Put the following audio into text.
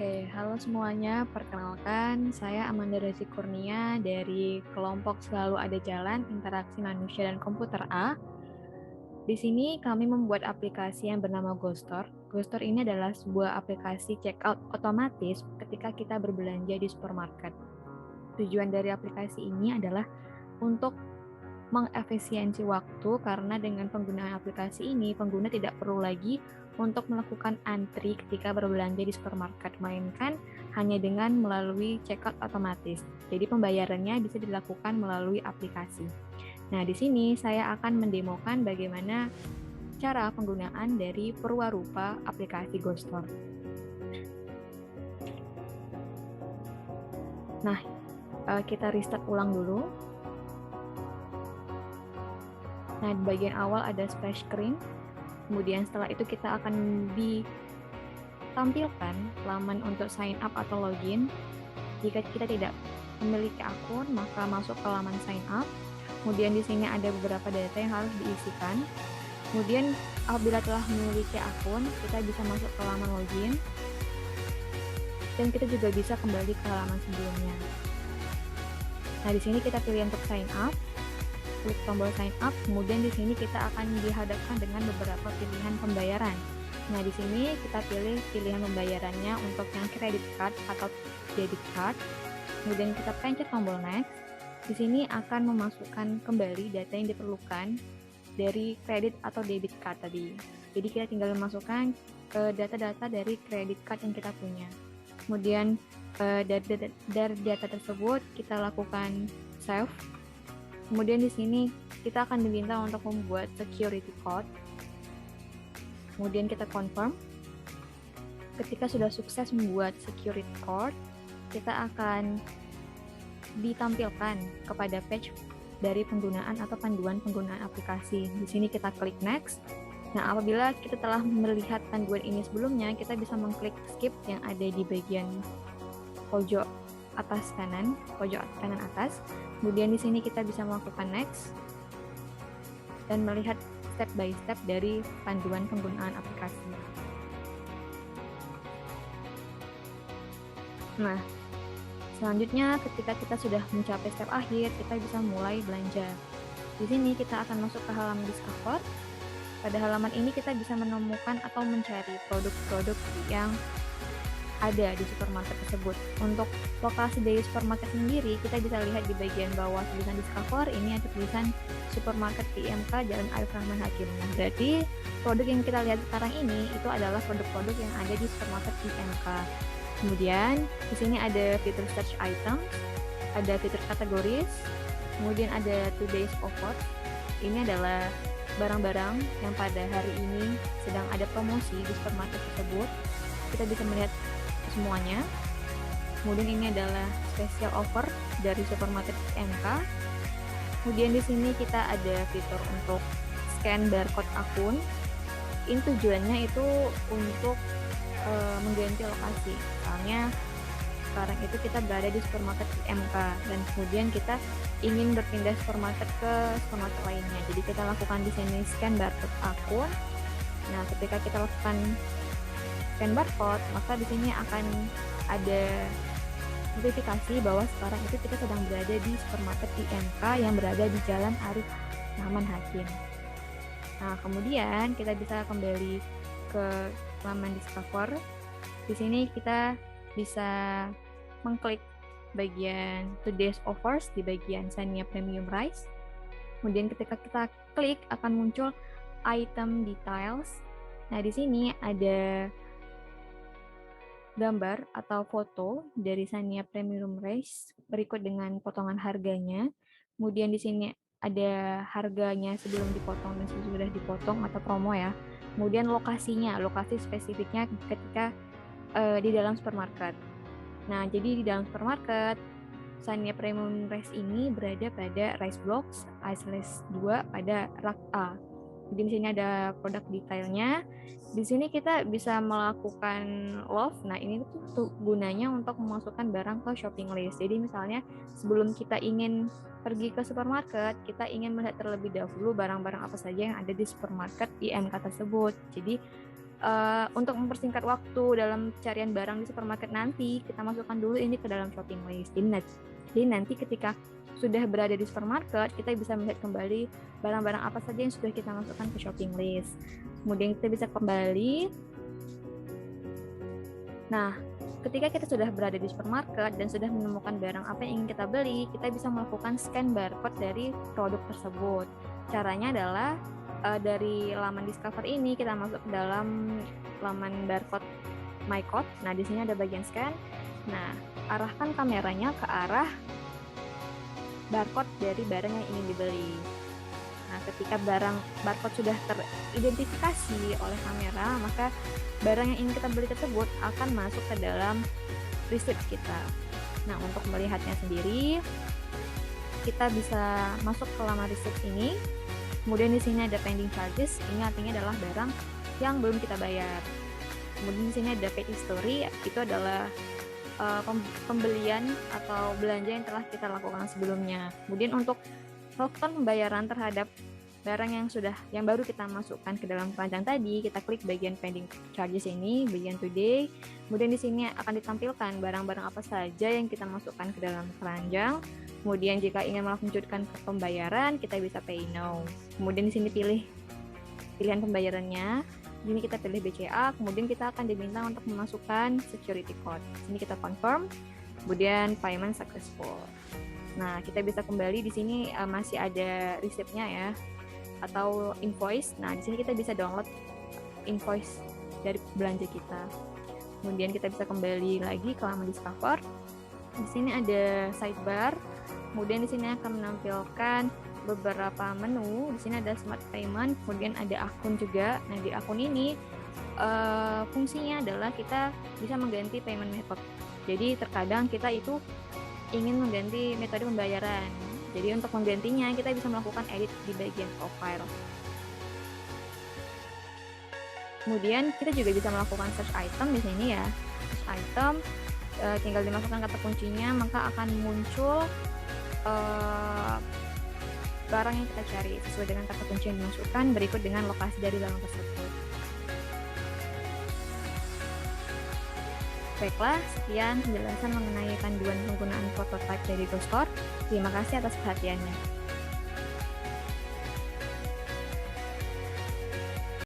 Halo semuanya. Perkenalkan, saya Amanda Razi Kurnia dari kelompok Selalu Ada Jalan Interaksi Manusia dan Komputer A. Di sini kami membuat aplikasi yang bernama GoStore. GoStore ini adalah sebuah aplikasi checkout otomatis ketika kita berbelanja di supermarket. Tujuan dari aplikasi ini adalah untuk mengefisiensi waktu karena dengan penggunaan aplikasi ini pengguna tidak perlu lagi untuk melakukan antri ketika berbelanja di supermarket, melainkan hanya dengan melalui checkout otomatis. Jadi pembayarannya bisa dilakukan melalui aplikasi. Nah, di sini saya akan mendemokan bagaimana cara penggunaan dari perwarupa aplikasi GoStore. Nah, kita restart ulang dulu. Nah, di bagian awal ada splash screen. Kemudian setelah itu kita akan ditampilkan laman untuk sign up atau login. Jika kita tidak memiliki akun, maka masuk ke laman sign up. Kemudian di sini ada beberapa data yang harus diisikan. Kemudian apabila telah memiliki akun, kita bisa masuk ke laman login. Dan kita juga bisa kembali ke halaman sebelumnya. Nah, di sini kita pilih untuk sign up. Klik tombol sign up, kemudian di sini kita akan dihadapkan dengan beberapa pilihan pembayaran. Nah, di sini kita pilih pilihan pembayarannya untuk yang credit card atau debit card. Kemudian kita pencet tombol next. Di sini akan memasukkan kembali data yang diperlukan dari credit atau debit card tadi. Jadi kita tinggal memasukkan data-data dari credit card yang kita punya. Kemudian dari data tersebut kita lakukan save. Kemudian di sini kita akan diminta untuk membuat security code. Kemudian kita confirm. Ketika sudah sukses membuat security code, kita akan ditampilkan kepada page dari penggunaan atau panduan penggunaan aplikasi. Di sini kita klik next. Nah, apabila kita telah melihat panduan ini sebelumnya, kita bisa mengklik skip yang ada di bagian pojok pojok kanan atas. Kemudian di sini kita bisa melakukan next dan melihat step by step dari panduan penggunaan aplikasi. Nah, selanjutnya ketika kita sudah mencapai step akhir, kita bisa mulai belanja. Di sini kita akan masuk ke halaman Discover. Pada halaman ini kita bisa menemukan atau mencari produk-produk yang ada di supermarket tersebut. Untuk lokasi dari supermarket sendiri, kita bisa lihat di bagian bawah tulisan Discover, ini ada tulisan Supermarket IMK Jalan Arif Rahman Hakim. Nah, berarti produk yang kita lihat sekarang ini itu adalah produk-produk yang ada di supermarket IMK. Kemudian di sini ada fitur search item, ada fitur kategoris, kemudian ada today's offer. Ini adalah barang-barang yang pada hari ini sedang ada promosi di supermarket tersebut. Kita bisa melihat semuanya. Kemudian ini adalah special offer dari supermarket MK. Kemudian di sini kita ada fitur untuk scan barcode akun. Ini tujuannya itu untuk mengganti lokasi. Misalnya sekarang itu kita berada di supermarket MK dan kemudian kita ingin berpindah supermarket ke supermarket lainnya. Jadi kita lakukan di sini scan barcode akun. Nah, ketika kita lakukan scan barcode, maka di sini akan ada notifikasi bahwa sekarang itu kita sedang berada di supermarket IMK yang berada di Jalan Arif Rahman Hakim. Nah, kemudian kita bisa kembali ke laman Discover. Di sini kita bisa mengklik bagian Today's Offers di bagian Xenia Premium Rice. Kemudian ketika kita klik akan muncul item details. Nah, di sini ada gambar atau foto dari Xenia Premium Rice berikut dengan potongan harganya. Kemudian di sini ada harganya sebelum dipotong dan sesudah dipotong atau promo ya. Kemudian lokasinya, lokasi spesifiknya ketika di dalam supermarket. Nah, jadi di dalam supermarket Xenia Premium Rice ini berada pada Rice Blocks Isles 2 pada rak A. Jadi di sini ada produk detailnya. Di sini kita bisa melakukan love. Nah, ini tuh gunanya untuk memasukkan barang ke shopping list. Jadi misalnya sebelum kita ingin pergi ke supermarket, kita ingin melihat terlebih dahulu barang-barang apa saja yang ada di supermarket IMK tersebut. Jadi Untuk mempersingkat waktu dalam pencarian barang di supermarket nanti, kita masukkan dulu ini ke dalam shopping list. Jadi nanti ketika sudah berada di supermarket, kita bisa melihat kembali barang-barang apa saja yang sudah kita masukkan ke shopping list. Kemudian kita bisa kembali. Nah, ketika kita sudah berada di supermarket dan sudah menemukan barang apa yang ingin kita beli, kita bisa melakukan scan barcode dari produk tersebut. Caranya adalah dari laman Discover ini kita masuk ke dalam laman barcode My Code. Nah, di sini ada bagian scan. Nah, arahkan kameranya ke arah barcode dari barang yang ingin dibeli. Nah, ketika barcode sudah teridentifikasi oleh kamera, maka barang yang ingin kita beli tersebut akan masuk ke dalam receipt kita. Nah, untuk melihatnya sendiri, kita bisa masuk ke laman receipt ini. Kemudian di sini ada pending charges, ini artinya adalah barang yang belum kita bayar. Kemudian di sini ada paid history, itu adalah pembelian atau belanja yang telah kita lakukan sebelumnya. Kemudian untuk melakukan pembayaran terhadap barang yang baru kita masukkan ke dalam keranjang tadi, kita klik bagian pending charges ini, bagian today. Kemudian di sini akan ditampilkan barang-barang apa saja yang kita masukkan ke dalam keranjang. Kemudian jika ingin melanjutkan ke pembayaran, kita bisa pay now. Kemudian di sini pilih pilihan pembayarannya. Di sini kita pilih BCA, kemudian kita akan diminta untuk memasukkan security code. Di sini kita confirm, kemudian payment successful. Nah, kita bisa kembali di sini masih ada resipnya ya, atau invoice. Nah, di sini kita bisa download invoice dari belanja kita. Kemudian kita bisa kembali lagi ke laman Discover. Di sini ada sidebar. Kemudian di sini akan menampilkan beberapa menu. Di sini ada smart payment, kemudian ada akun juga. Nah, di akun ini fungsinya adalah kita bisa mengganti payment method. Jadi terkadang kita itu ingin mengganti metode pembayaran. Jadi untuk menggantinya kita bisa melakukan edit di bagian profile. Kemudian kita juga bisa melakukan search item di sini ya. Search item tinggal dimasukkan kata kuncinya, maka akan muncul barang yang kita cari sesuai dengan kata kunci yang dimasukkan berikut dengan lokasi dari barang tersebut. Baiklah, sekian penjelasan mengenai panduan penggunaan prototype dari GoStore. Terima kasih atas perhatiannya.